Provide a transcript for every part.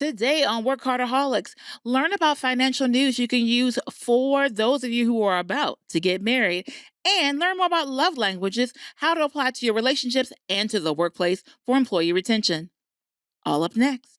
Today on WorkHARDaholics, learn about financial news you can use for those of you who are about to get married, and learn more about love languages, how to apply to your relationships and to the workplace for employee retention. All up next.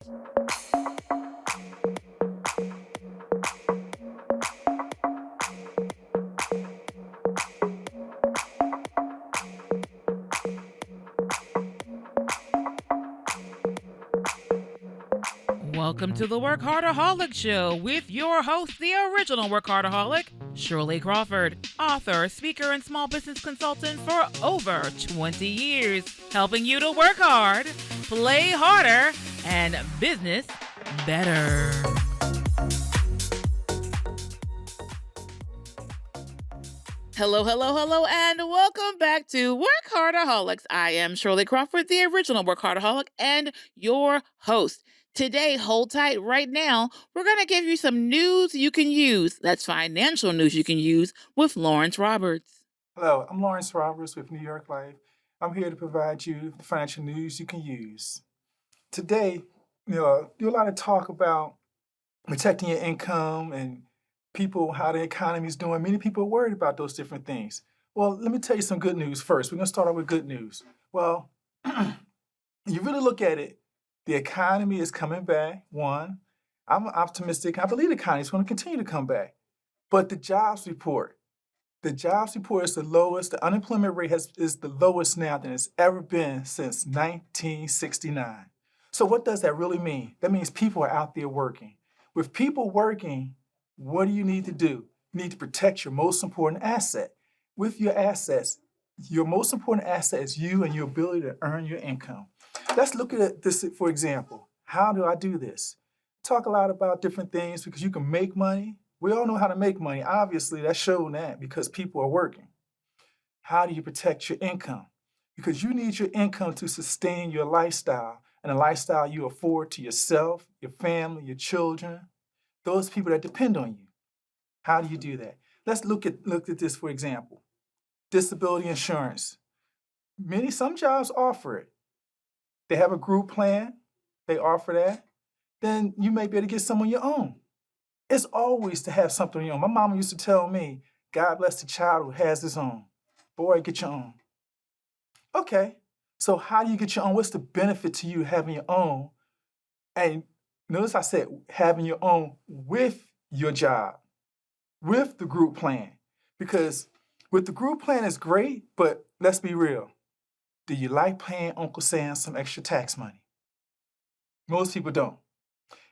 Welcome to the WorkHARDaholic Show with your host, the original WorkHARDaholic, Shirley Crawford, author, speaker, and small business consultant for over 20 years, helping you to work hard, play harder, and business better. Hello, and welcome back to WorkHARDaholics. I am Shirley Crawford, the original WorkHARDaholic, and your host. Today, hold tight right now. We're going to give you some news you can use. That's financial news you can use with Lawrence Roberts. Hello, I'm Lawrence Roberts with New York Life. I'm here to provide you the financial news you can use. Today, do a lot of talk about protecting your income and people, how the economy is doing. Many people are worried about those different things. Well, let me tell you some good news first. We're going to start out with good news. Well, you really look at it, the economy is coming back, one. I'm optimistic. I believe the economy is going to continue to come back. But the jobs report is the lowest. The unemployment rate is the lowest now than it's ever been since 1969. So what does that really mean? That means people are out there working. With people working, what do you need to do? You need to protect your most important asset. With your assets, your most important asset is you and your ability to earn your income. Let's look at this, for example. How do I do this? Talk a lot about different things because you can make money. We all know how to make money. Obviously, that's shown that because people are working. How do you protect your income? Because you need your income to sustain your lifestyle and a lifestyle you afford to yourself, your family, your children, those people that depend on you. How do you do that? Let's look at this, for example. Disability insurance. Some jobs offer it. They have a group plan. They offer that. Then you may be able to get some on your own. It's always to have something on your own. My mama used to tell me, God bless the child who has his own. Boy, get your own. Okay, so how do you get your own? What's the benefit to you having your own? And notice I said having your own with your job, with the group plan. Because with the group plan is great, but let's be real. Do you like paying Uncle Sam some extra tax money? Most people don't.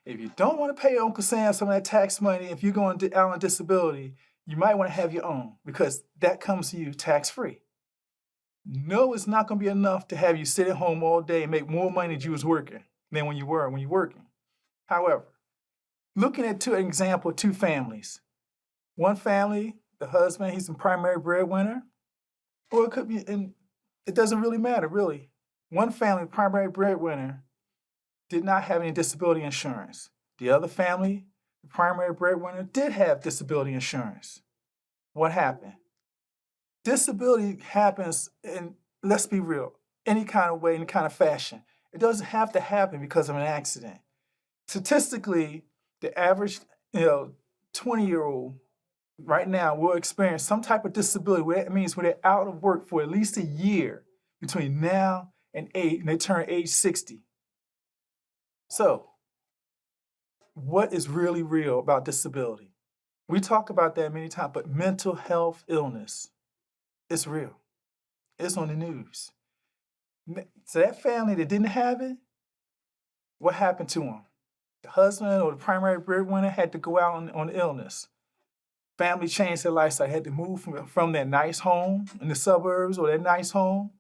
If you don't want to pay Uncle Sam some of that tax money, if you're going out on disability, you might want to have your own because that comes to you tax-free. No, it's not going to be enough to have you sit at home all day and make more money than you was working than when you're working. However, looking at an example of two families. One family, the husband, he's the primary breadwinner, or it could be, and it doesn't really matter, really. One family, primary breadwinner, did not have any disability insurance. The other family, the primary breadwinner, did have disability insurance. What happened? Disability happens in, let's be real, any kind of way, any kind of fashion. It doesn't have to happen because of an accident. Statistically, the average 20-year-old right now will experience some type of disability. That means when they're out of work for at least a year between now and they turn age 60. So, what is really real about disability? We talk about that many times, but mental health illness, it's real. It's on the news. So that family that didn't have it, what happened to them? The husband or the primary breadwinner had to go out on illness. Family changed their lifestyle, had to move from their nice home in the suburbs or their nice home.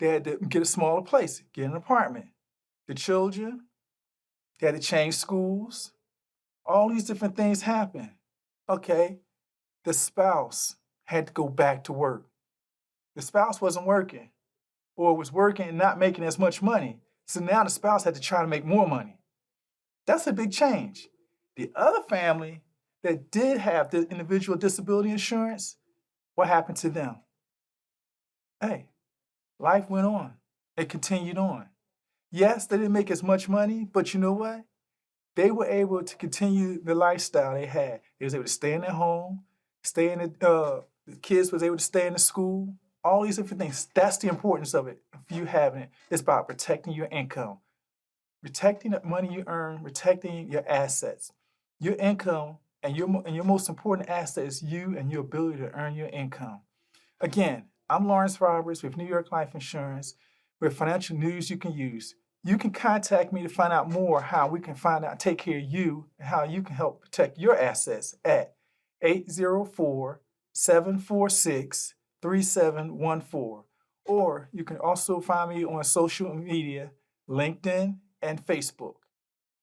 They had to get a smaller place, get an apartment. The children, they had to change schools. All these different things happen. Okay, the spouse had to go back to work. The spouse wasn't working or was working and not making as much money. So now the spouse had to try to make more money. That's a big change. The other family that did have the individual disability insurance, what happened to them? Hey, life went on. It continued on. Yes, they didn't make as much money, but you know what? they were able to continue the lifestyle they had. They was able to stay in their home, stay in the kids was able to stay in the school, all these different things. That's the importance of it. If you having it, it's about protecting your income, protecting the money you earn, protecting your assets. Your income and your most important asset is you and your ability to earn your income. Again, I'm Lawrence Roberts with New York Life Insurance, with financial news you can use. You can contact me to find out more how we can take care of you and how you can help protect your assets at 804-746-3714. Or you can also find me on social media, LinkedIn and Facebook.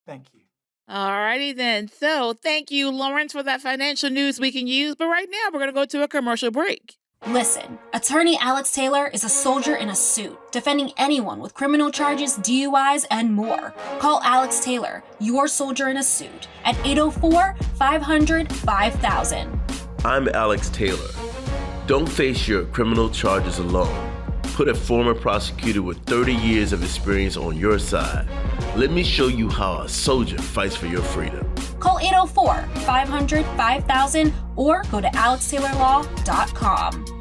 Thank you. All righty then. So thank you, Lawrence, for that financial news we can use. But right now, we're going to go to a commercial break. Listen, Attorney Alex Taylor is a soldier in a suit, defending anyone with criminal charges, DUIs, and more. Call Alex Taylor, your soldier in a suit, at 804-500-5000. I'm Alex Taylor. Don't face your criminal charges alone. Put a former prosecutor with 30 years of experience on your side. Let me show you how a soldier fights for your freedom. Call 804-500-5000 or go to alextaylorlaw.com.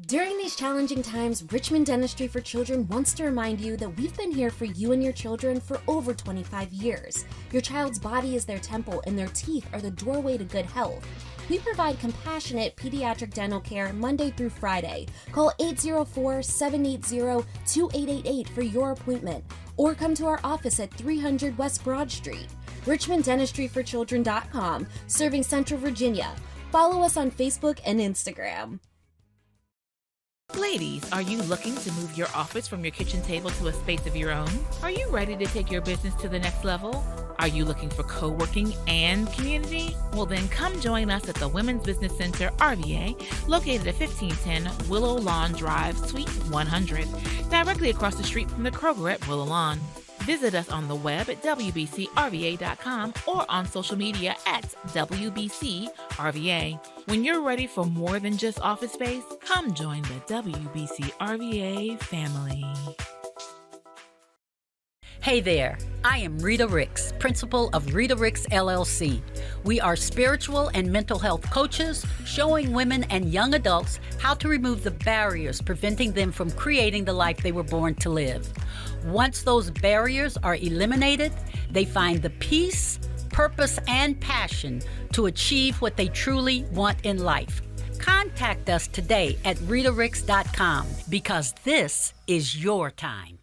During these challenging times, Richmond Dentistry for Children wants to remind you that we've been here for you and your children for over 25 years. Your child's body is their temple and their teeth are the doorway to good health. We provide compassionate pediatric dental care Monday through Friday. Call 804-780-2888 for your appointment or come to our office at 300 West Broad Street. RichmondDentistryForChildren.com, serving Central Virginia. Follow us on Facebook and Instagram. Ladies, are you looking to move your office from your kitchen table to a space of your own? Are you ready to take your business to the next level? Are you looking for co-working and community? Well, then come join us at the Women's Business Center, RVA, located at 1510 Willow Lawn Drive, Suite 100, directly across the street from the Kroger at Willow Lawn. Visit us on the web at wbcrva.com or on social media at WBCRVA. When you're ready for more than just office space, come join the WBCRVA family. Hey there, I am Rita Ricks, principal of Rita Ricks LLC. We are spiritual and mental health coaches, showing women and young adults how to remove the barriers preventing them from creating the life they were born to live. Once those barriers are eliminated, they find the peace, purpose, and passion to achieve what they truly want in life. Contact us today at ritaricks.com because this is your time.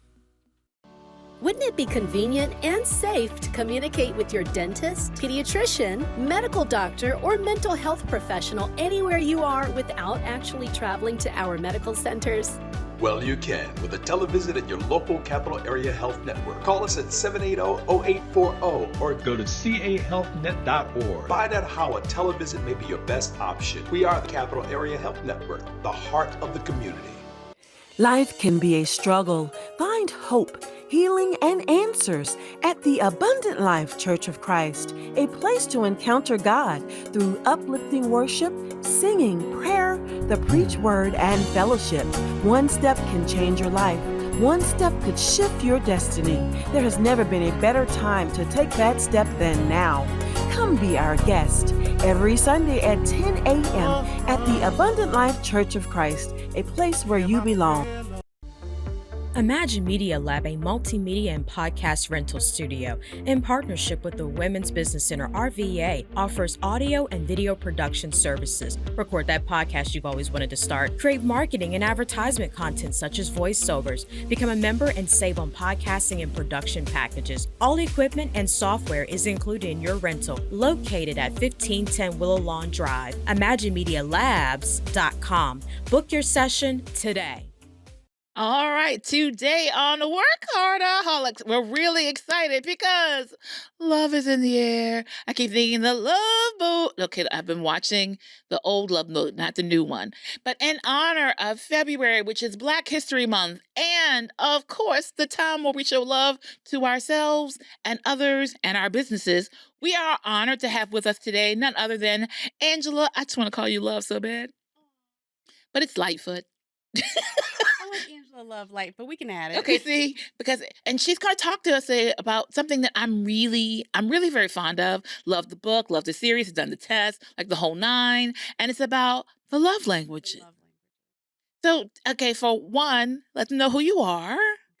Wouldn't it be convenient and safe to communicate with your dentist, pediatrician, medical doctor, or mental health professional anywhere you are without actually traveling to our medical centers? Well, you can with a televisit at your local Capital Area Health Network. Call us at 780-0840 or go to cahealthnet.org. Find out how a televisit may be your best option. We are the Capital Area Health Network, the heart of the community. Life can be a struggle. Find hope, healing, and answers at the Abundant Life Church of Christ, a place to encounter God through uplifting worship, singing, prayer, the preach word, and fellowship. One step can change your life. One step could shift your destiny. There has never been a better time to take that step than now. Come be our guest every Sunday at 10 a.m. at the Abundant Life Church of Christ, a place where you belong. Imagine Media Lab, a multimedia and podcast rental studio in partnership with the Women's Business Center, RVA, offers audio and video production services. Record that podcast you've always wanted to start. Create marketing and advertisement content such as voiceovers. Become a member and save on podcasting and production packages. All equipment and software is included in your rental, located at 1510 Willow Lawn Drive. ImagineMediaLabs.com. Book your session today. All right, today on WorkHARDaholic, we're really excited because love is in the air. I keep thinking the Love Boat. Okay, I've been watching the old Love Boat, not the new one. But in honor of February, which is Black History Month, and of course, the time where we show love to ourselves and others and our businesses, we are honored to have with us today none other than Angela. I just want to call you Love so bad, but it's Lightfoot. I like Angela a love light, but we can add it. Okay, see, and she's going to talk to us about something that I'm really very fond of. Love the book, love the series, has done the test, like the whole 9, and it's about the love language. So, okay, for one, let them know who you are.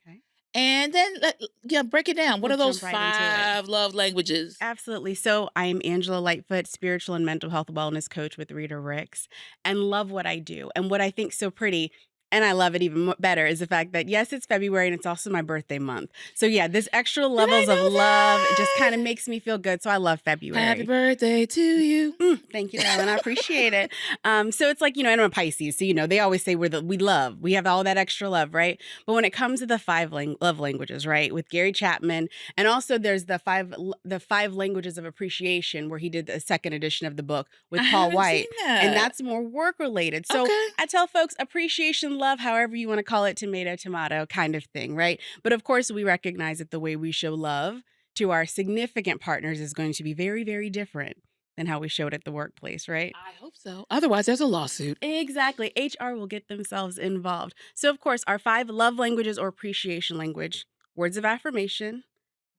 Okay. And then break it down. What We'll are those jump right into it. 5 love languages? Absolutely. So I'm Angela Lightfoot, spiritual and mental health wellness coach with Rita Ricks, and love what I do. And what I think so pretty, and I love it even better, is the fact that, yes, it's February and it's also my birthday month. So yeah, this extra levels of love, it just kind of makes me feel good. So I love February. Happy birthday to you. Thank you, darling. I appreciate it. So it's like, and I'm a Pisces. So, they always say we have all that extra love, right? But when it comes to the 5 love languages, right, with Gary Chapman, and also there's the five languages of appreciation, where he did the second edition of the book with Paul White. And that's more work related. So I tell folks appreciation, love, however you want to call it, tomato kind of thing, right? But of course, we recognize that the way we show love to our significant partners is going to be very, very different than how we showed at the workplace, right? I hope so. Otherwise, there's a lawsuit. Exactly. HR will get themselves involved. So, of course, our 5 love languages or appreciation language: words of affirmation,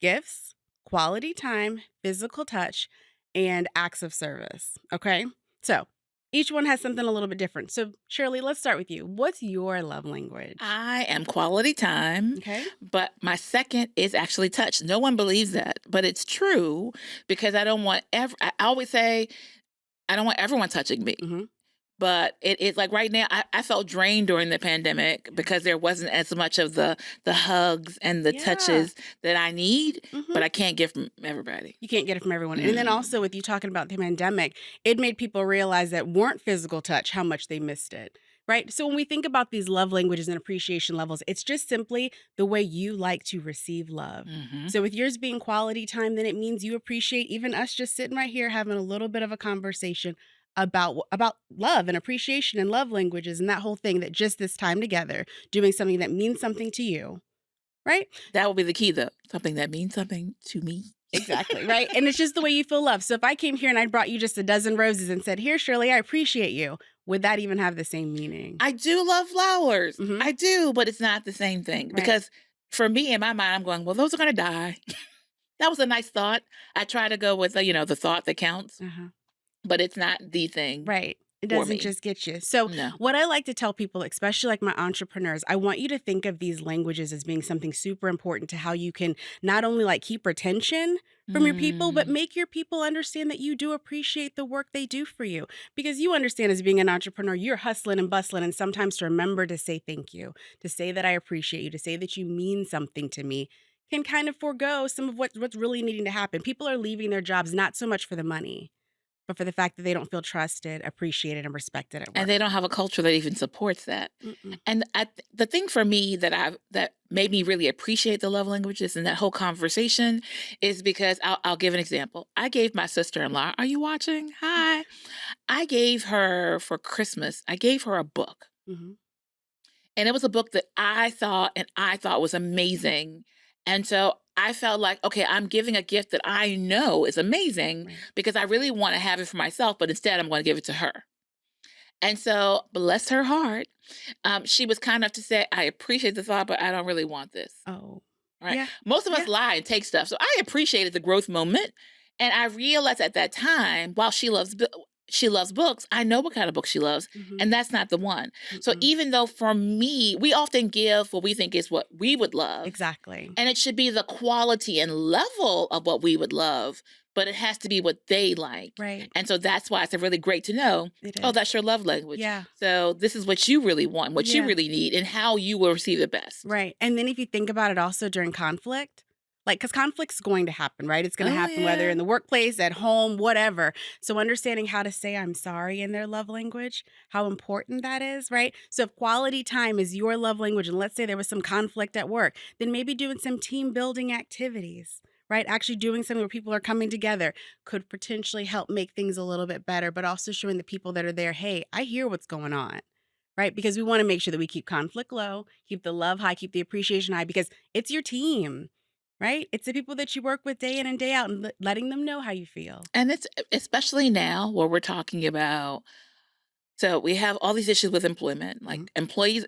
gifts, quality time, physical touch, and acts of service. Okay? So, each one has something a little bit different. So, Shirley, let's start with you. What's your love language? I am quality time. Okay. But my second is actually touch. No one believes that, but it's true, because I always say I don't want everyone touching me. Mm-hmm. But it's like right now, I felt drained during the pandemic because there wasn't as much of the hugs and the touches that I need, but I can't get from everybody. You can't get it from everyone. And then also with you talking about the pandemic, it made people realize that weren't physical touch, how much they missed it, right? So when we think about these love languages and appreciation levels, it's just simply the way you like to receive love. Mm-hmm. So with yours being quality time, then it means you appreciate even us just sitting right here having a little bit of a conversation about love and appreciation and love languages and that whole thing, that just this time together, doing something that means something to you, right? That will be the key, though. Something that means something to me. Exactly, right? And it's just the way you feel love. So if I came here and I brought you just a dozen roses and said, "Here, Shirley, I appreciate you," would that even have the same meaning? I do love flowers. Mhm. I do, but it's not the same thing. Right. Because for me, in my mind, I'm going, well, those are going to die. That was a nice thought. I try to go with, the thought that counts. But it's not the thing. Right. It for doesn't me. just get you. So No. what I like to tell people, especially like my entrepreneurs, I want you to think of these languages as being something super important to how you can not only like keep retention from your people, but make your people understand that you do appreciate the work they do for you. Because you understand, as being an entrepreneur, you're hustling and bustling, and sometimes to remember to say thank you, to say that I appreciate you, to say that you mean something to me, can kind of forego some of what's really needing to happen. People are leaving their jobs not so much for the money, but for the fact that they don't feel trusted, appreciated, and respected at work. And they don't have a culture that even supports that. And the thing for me that made me really appreciate the love languages and that whole conversation is because I'll give an example. I gave my sister-in-law, are you watching? Hi. I gave her for Christmas, I gave her a book. Mhm. And it was a book that I thought was amazing. And so I felt like, okay, I'm giving a gift that I know is amazing because I really want to have it for myself, but instead I'm going to give it to her. And so, bless her heart, she was kind enough to say, I appreciate the thought, but I don't really want this. Oh. Right? Yeah. Most of us lie and take stuff. So I appreciated the growth moment. And I realized at that time, while she loves books, I know what kind of book she loves, and that's not the one. So even though for me, we often give what we think is what we would love. Exactly. And it should be the quality and level of what we would love, but it has to be what they like. Right. And so that's why it's really great to know, oh, that's your love language. Yeah. So this is what you really want, what you really need, and how you will receive the best. Right. And then if you think about it also during conflict, like, because conflict's going to happen, right? It's going to happen whether in the workplace, at home, whatever. So understanding how to say I'm sorry in their love language, how important that is, right? So if quality time is your love language, and let's say there was some conflict at work, then maybe doing some team building activities, right? Actually doing something where people are coming together could potentially help make things a little bit better, but also showing the people that are there, hey, I hear what's going on. Right? Because we want to make sure that we keep conflict low, keep the love high, keep the appreciation high, because it's your team. Right? It's the people that you work with day in and day out, and letting them know how you feel. And it's especially now where we're talking about, so we have all these issues with employment. Like employees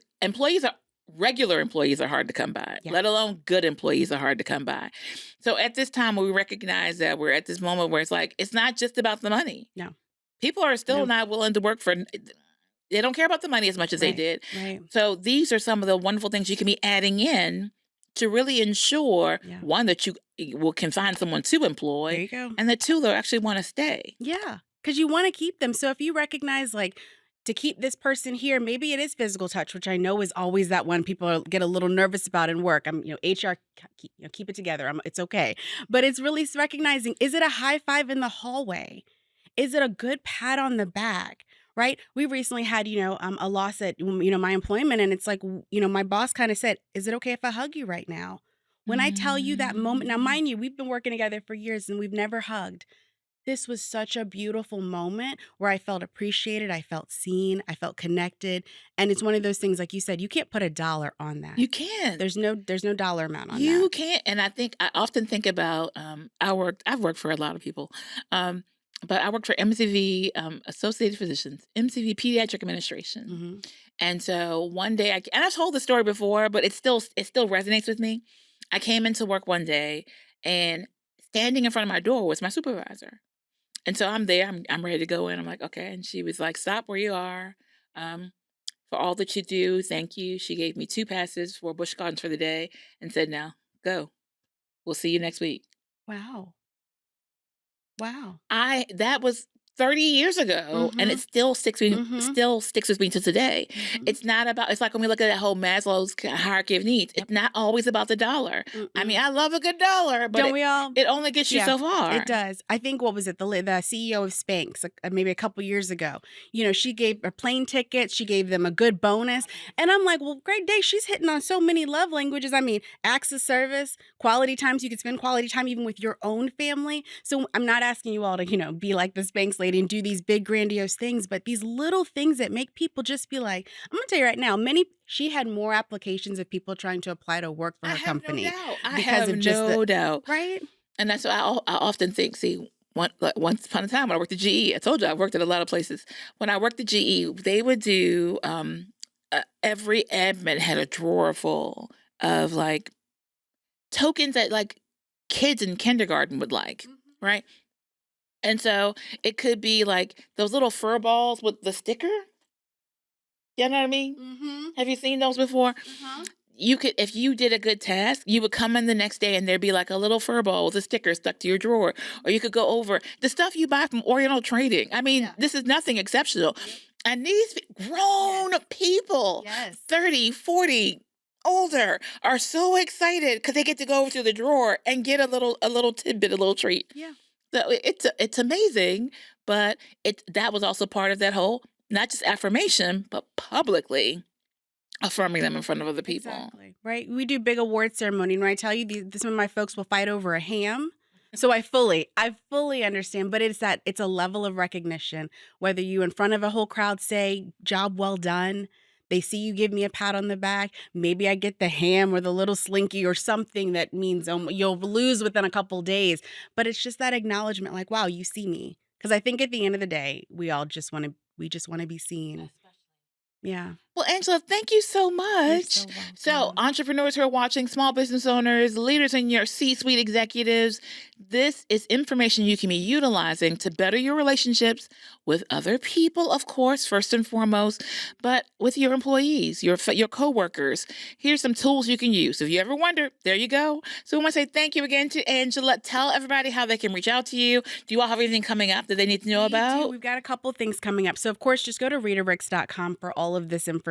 regular employees are hard to come by, let alone good employees are hard to come by. So at this time, we recognize that we're at this moment where it's like, it's not just about the money. No. People are still not willing to work for, they don't care about the money as much as they did. Right. So these are some of the wonderful things you can be adding in to really ensure, one, that you can find someone to employ. There you go. And that two, they'll actually want to stay. Yeah. Because you want to keep them. So if you recognize, like, to keep this person here, maybe it is physical touch, which I know is always that one people get a little nervous about in work. HR, keep it together. It's okay. But it's really recognizing, is it a high five in the hallway? Is it a good pat on the back? Right? We recently had, a loss at, my employment. And it's like, my boss kind of said, is it okay if I hug you right now? When I tell you that moment, now, mind you, we've been working together for years and we've never hugged. This was such a beautiful moment where I felt appreciated. I felt seen. I felt connected. And it's one of those things, like you said, you can't put a dollar on that. You can't. There's no dollar amount on that. You can't. And I often think about, I've worked for a lot of people. But I worked for MCV, Associated Physicians, MCV Pediatric Administration. Mm-hmm. And so one day, and I've told the story before, but it still resonates with me. I came into work one day and standing in front of my door was my supervisor. And so I'm there, I'm ready to go in. I'm like, okay. And she was like, stop where you are. For all that you do, thank you. She gave me 2 passes for Busch Gardens for the day and said, now go. We'll see you next week. Wow. That was 30 years ago, and it still sticks with me to today. Mm-hmm. It's like when we look at that whole Maslow's hierarchy of needs, it's not always about the dollar. Mm-mm. I mean, I love a good dollar, but it only gets you so far. It does. I think, what was it, the CEO of Spanx, maybe a couple years ago, she gave a plane ticket, she gave them a good bonus. And I'm like, well, great day. She's hitting on so many love languages. I mean, acts of service, quality times. You could spend quality time even with your own family. So I'm not asking you all to, be like the Spanx lady and do these big grandiose things, but these little things that make people just be like, I'm gonna tell you right now, she had more applications of people trying to apply to work for her company. I have no doubt. Right? And that's what I often think, once upon a time when I worked at GE, I told you I worked at a lot of places. When I worked at GE, they would do, every admin had a drawer full of like tokens that like kids in kindergarten would like, right? And so it could be like those little fur balls with the sticker. You know what I mean? Mm-hmm. Have you seen those before? Mm-hmm. You could, if you did a good task, you would come in the next day and there'd be like a little fur ball with a sticker stuck to your drawer. Or you could go over the stuff you buy from Oriental Trading. I mean, this is nothing exceptional. Yep. And these grown people, 30, 40, older, are so excited because they get to go over to the drawer and get a little tidbit, a little treat. Yeah. So it's amazing, but that was also part of that whole, not just affirmation, but publicly affirming them in front of other people. Exactly. Right? We do big award ceremony, and when I tell you some of my folks will fight over a ham. So I fully understand, but it's a level of recognition. Whether you in front of a whole crowd say, job well done, they see you give me a pat on the back. Maybe I get the ham or the little slinky or something that means you'll lose within a couple days. But it's just that acknowledgement, like, wow, you see me. Because I think at the end of the day, we just want to be seen. Yeah. Well, Angela, thank you so much. So entrepreneurs who are watching, small business owners, leaders in your C-suite executives, this is information you can be utilizing to better your relationships with other people, of course, first and foremost, but with your employees, your coworkers. Here's some tools you can use. If you ever wonder, there you go. So we want to say thank you again to Angela. Tell everybody how they can reach out to you. Do you all have anything coming up that they need to know about? We've got a couple things coming up. So, of course, just go to RitaRicks.com for all of this information.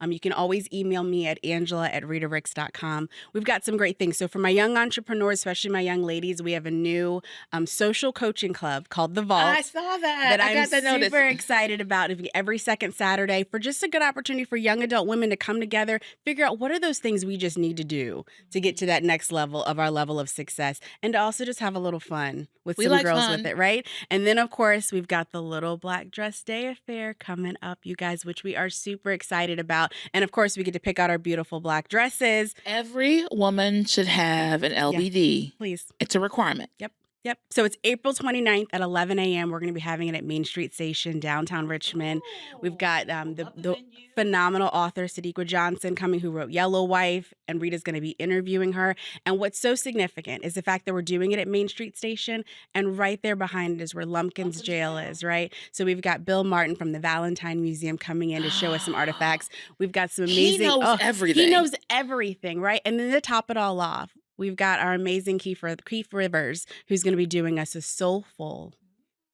You can always email me at angela@RitaRicks.com. We've got some great things. So for my young entrepreneurs, especially my young ladies, we have a new social coaching club called The Vault. I saw that. I'm super excited about every second Saturday for just a good opportunity for young adult women to come together, figure out what are those things we just need to do to get to that next level of our level of success, and to also just have a little fun with some girls with it, right? And then, of course, we've got the Little Black Dress Day affair coming up, you guys, which we are super excited about. And, of course, we get to pick out our beautiful black dresses. Every woman should have an LBD. Please. It's a requirement. Yep. Yep. So it's April 29th at 11 a.m. We're going to be having it at Main Street Station, downtown Richmond. We've got the phenomenal author, Sadiqa Johnson, coming, who wrote Yellow Wife, and Rita's going to be interviewing her. And what's so significant is the fact that we're doing it at Main Street Station, and right there behind it is where Lumpkin's Jail is, right? So we've got Bill Martin from the Valentine Museum coming in to show us some artifacts. We've got some amazing... He knows everything. He knows everything, right? And then to top it all off, we've got our amazing Keith Rivers, who's going to be doing us a soulful,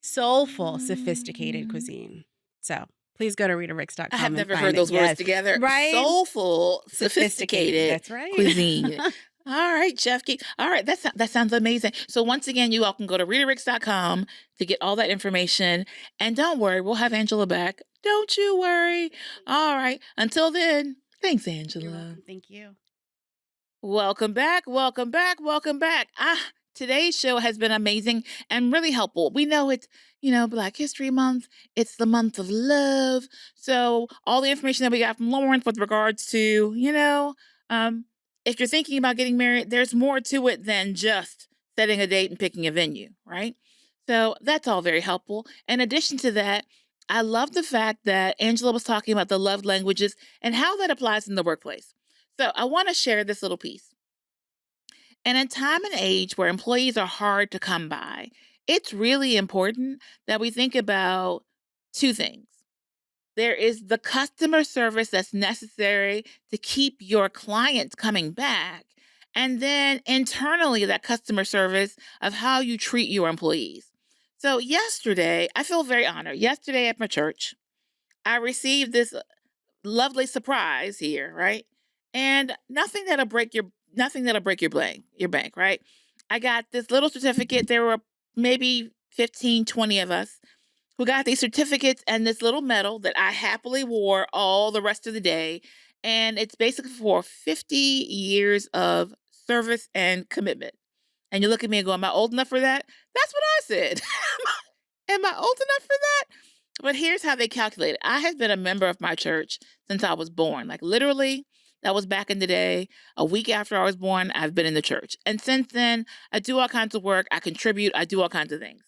sophisticated cuisine. So please go to RitaRicks.com. I have never heard those words together. Right? Soulful, sophisticated. That's right. Cuisine. All right, Chef Keith. All right, that sounds amazing. So once again, you all can go to RitaRicks.com to get all that information. And don't worry, we'll have Angela back. Don't you worry. All right. Until then, thanks, Angela. Thank you. Welcome back. Today's show has been amazing and really helpful. We know it's, Black History Month. It's the month of love. So all the information that we got from Lauren with regards to, if you're thinking about getting married, there's more to it than just setting a date and picking a venue, right? So that's all very helpful. In addition to that, I love the fact that Angela was talking about the love languages and how that applies in the workplace. So I want to share this little piece. In a time and age where employees are hard to come by, it's really important that we think about two things. There is the customer service that's necessary to keep your clients coming back. And then internally, that customer service of how you treat your employees. So yesterday, I feel very honored. Yesterday at my church, I received this lovely surprise here, right? And nothing that'll break your bank, right? I got this little certificate. There were maybe 15, 20 of us who got these certificates and this little medal that I happily wore all the rest of the day. And it's basically for 50 years of service and commitment. And you look at me and go, am I old enough for that? That's what I said. Am I old enough for that? But here's how they calculate it. I have been a member of my church since I was born. Like literally, that was back in the day. A week after I was born, I've been in the church. And since then, I do all kinds of work. I contribute. I do all kinds of things.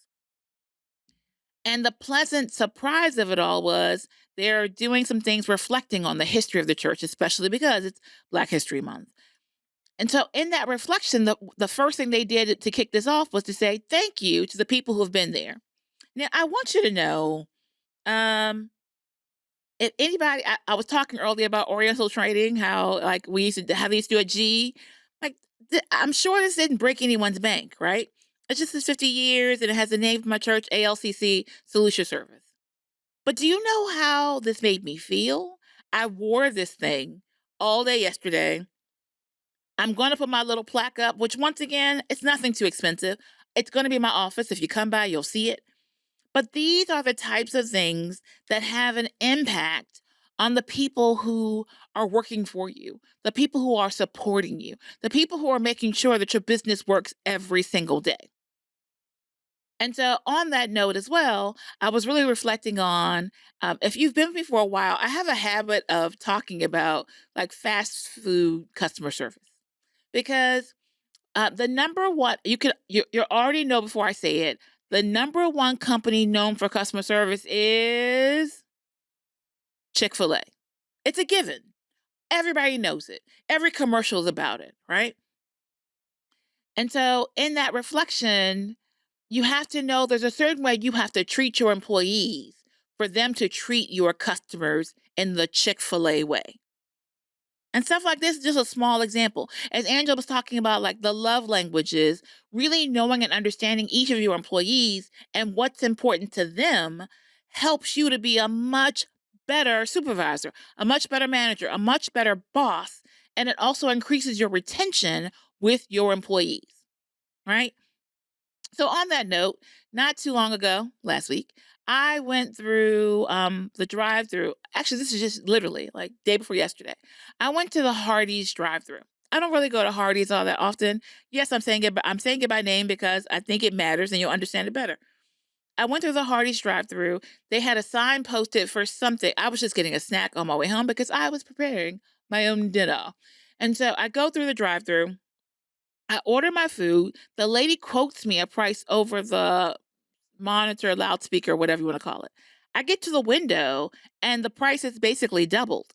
And the pleasant surprise of it all was they're doing some things reflecting on the history of the church, especially because it's Black History Month. And so in that reflection, the first thing they did to kick this off was to say thank you to the people who have been there. Now, I want you to know, if anybody, I was talking earlier about Oriental trading, how like we used to have these do a G. Like I'm sure this didn't break anyone's bank, right? It's just this 50 years and it has the name of my church, ALCC Solution Service. But do you know how this made me feel? I wore this thing all day yesterday. I'm going to put my little plaque up, which once again, it's nothing too expensive. It's going to be in my office. If you come by, you'll see it. But these are the types of things that have an impact on the people who are working for you, the people who are supporting you, the people who are making sure that your business works every single day. And so on that note as well, I was really reflecting on, if you've been with me for a while, I have a habit of talking about like fast food customer service. Because the number one, you already know before I say it, the number one company known for customer service is Chick-fil-A. It's a given. Everybody knows it. Every commercial is about it, right? And so in that reflection, you have to know there's a certain way you have to treat your employees for them to treat your customers in the Chick-fil-A way. And stuff like this is just a small example. As Angela was talking about, like the love languages, really knowing and understanding each of your employees and what's important to them helps you to be a much better supervisor, a much better manager, a much better boss. And it also increases your retention with your employees, right? So on that note, not too long ago, last week, I went through the drive-through. Actually, this is just literally like day before yesterday. I went to the Hardee's drive-through. I don't really go to Hardee's all that often. Yes, I'm saying it by name because I think it matters and you'll understand it better. I went through the Hardee's drive-through. They had a sign posted for something. I was just getting a snack on my way home because I was preparing my own dinner. And so I go through the drive-through I order my food. The lady quotes me a price over the monitor, loudspeaker, whatever you want to call it. I get to the window and the price is basically doubled.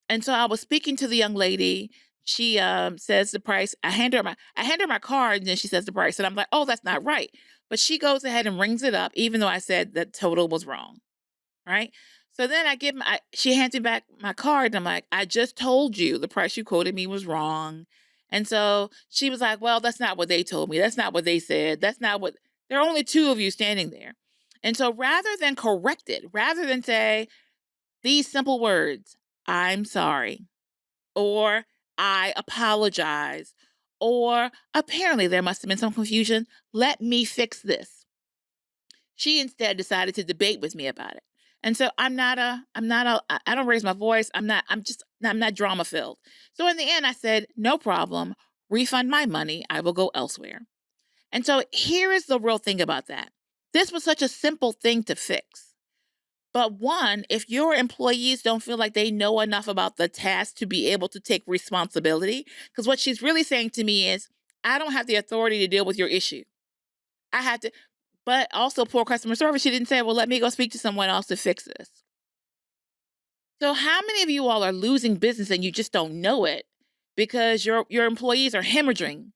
And so I was speaking to the young lady. She says the price. I hand her my card, and then she says the price. And I'm like, oh, that's not right. But she goes ahead and rings it up, even though I said the total was wrong. Right? So then she hands me back my card, and I'm like, I just told you the price you quoted me was wrong. And so she was like, well, that's not what they told me. That's not what they said. There are only two of you standing there. And so rather than correct it, rather than say these simple words, I'm sorry, or I apologize, or apparently there must have been some confusion, let me fix this. She instead decided to debate with me about it. And so I don't raise my voice. I'm not drama filled. So in the end, I said, no problem, refund my money. I will go elsewhere. And so here is the real thing about that. This was such a simple thing to fix. But one, if your employees don't feel like they know enough about the task to be able to take responsibility, because what she's really saying to me is, I don't have the authority to deal with your issue. I have to. But also poor customer service. She didn't say, well, let me go speak to someone else to fix this. So how many of you all are losing business and you just don't know it because your employees are hemorrhaging?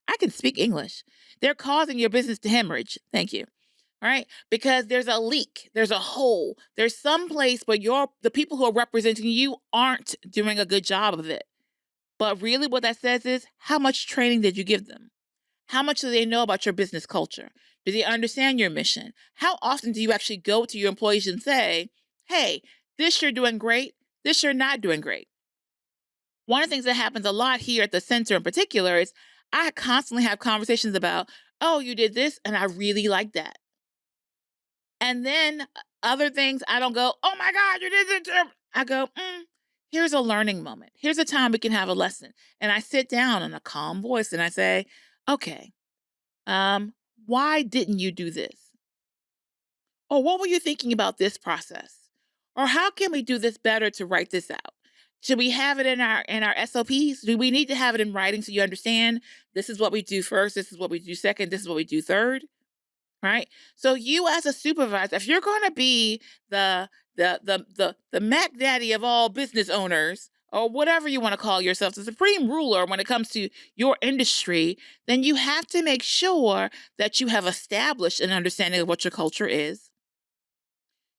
I can speak English. They're causing your business to hemorrhage. Thank you. All right. Because there's a leak. There's a hole. There's some place where the people who are representing you aren't doing a good job of it. But really what that says is, how much training did you give them? How much do they know about your business culture? Do they understand your mission? How often do you actually go to your employees and say, hey, this you're doing great, this you're not doing great? One of the things that happens a lot here at the center in particular is I constantly have conversations about, oh, you did this and I really like that. And then other things, I don't go, oh my God, you did this. I go, here's a learning moment. Here's a time we can have a lesson. And I sit down in a calm voice and I say, okay, why didn't you do this? Or what were you thinking about this process? Or how can we do this better to write this out? Should we have it in our SOPs? Do we need to have it in writing so you understand this is what we do first, this is what we do second, this is what we do third? Right? So you as a supervisor, if you're going to be the Mac Daddy of all business owners, or whatever you want to call yourself, the supreme ruler when it comes to your industry, then you have to make sure that you have established an understanding of what your culture is.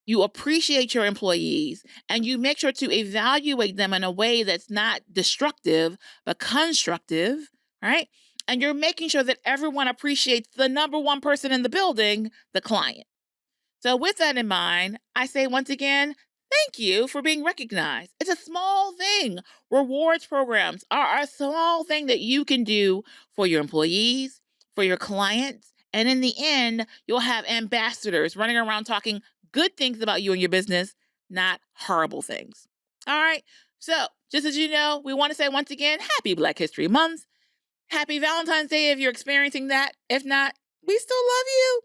You appreciate your employees, and you make sure to evaluate them in a way that's not destructive, but constructive, right? And you're making sure that everyone appreciates the number one person in the building, the client. So with that in mind, I say once again, thank you for being recognized. It's a small thing. Rewards programs are a small thing that you can do for your employees, for your clients. And in the end, you'll have ambassadors running around talking good things about you and your business, not horrible things. All right. So just as you know, we want to say once again, happy Black History Month. Happy Valentine's Day if you're experiencing that. If not, we still love you.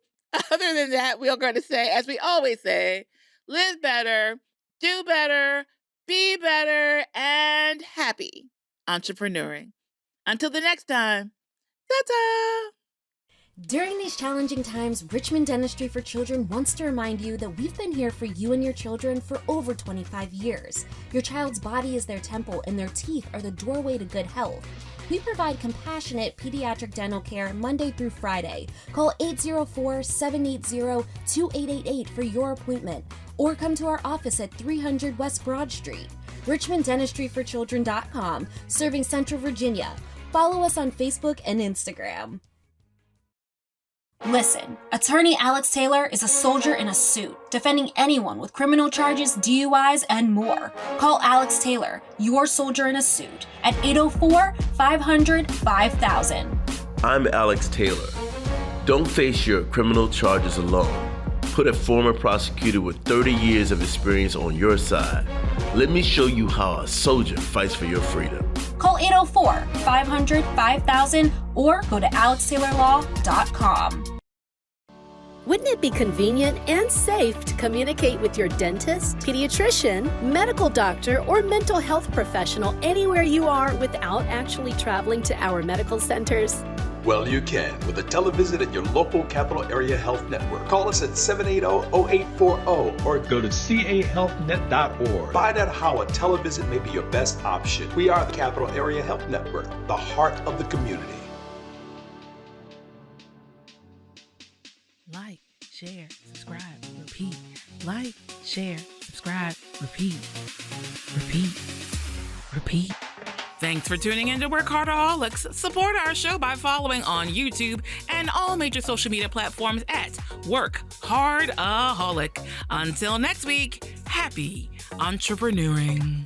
Other than that, we are going to say, as we always say, live better, do better, be better, and happy entrepreneuring. Until the next time, ta-ta! During these challenging times, Richmond Dentistry for Children wants to remind you that we've been here for you and your children for over 25 years. Your child's body is their temple, and their teeth are the doorway to good health. We provide compassionate pediatric dental care Monday through Friday. Call 804-780-2888 for your appointment, or come to our office at 300 West Broad Street. RichmondDentistryForChildren.com, serving Central Virginia. Follow us on Facebook and Instagram. Listen, Attorney Alex Taylor is a soldier in a suit, defending anyone with criminal charges, DUIs, and more. Call Alex Taylor, your soldier in a suit, at 804-500-5000. I'm Alex Taylor. Don't face your criminal charges alone. Put a former prosecutor with 30 years of experience on your side. Let me show you how a soldier fights for your freedom. Call 804-500-5000 or go to alextaylorlaw.com. Wouldn't it be convenient and safe to communicate with your dentist, pediatrician, medical doctor, or mental health professional anywhere you are without actually traveling to our medical centers? Well, you can with a televisit at your local capital area health network. Call us at 780-0840 or go to cahealthnet.org. Find out how a televisit may be your best option. We are the Capital Area Health Network, the heart of the community. Like, share, subscribe, repeat. Like, share, subscribe, repeat. Repeat. Repeat. Thanks for tuning in to WorkHARDaholics. Support our show by following on YouTube and all major social media platforms at WorkHARDaholic. Until next week, happy entrepreneuring.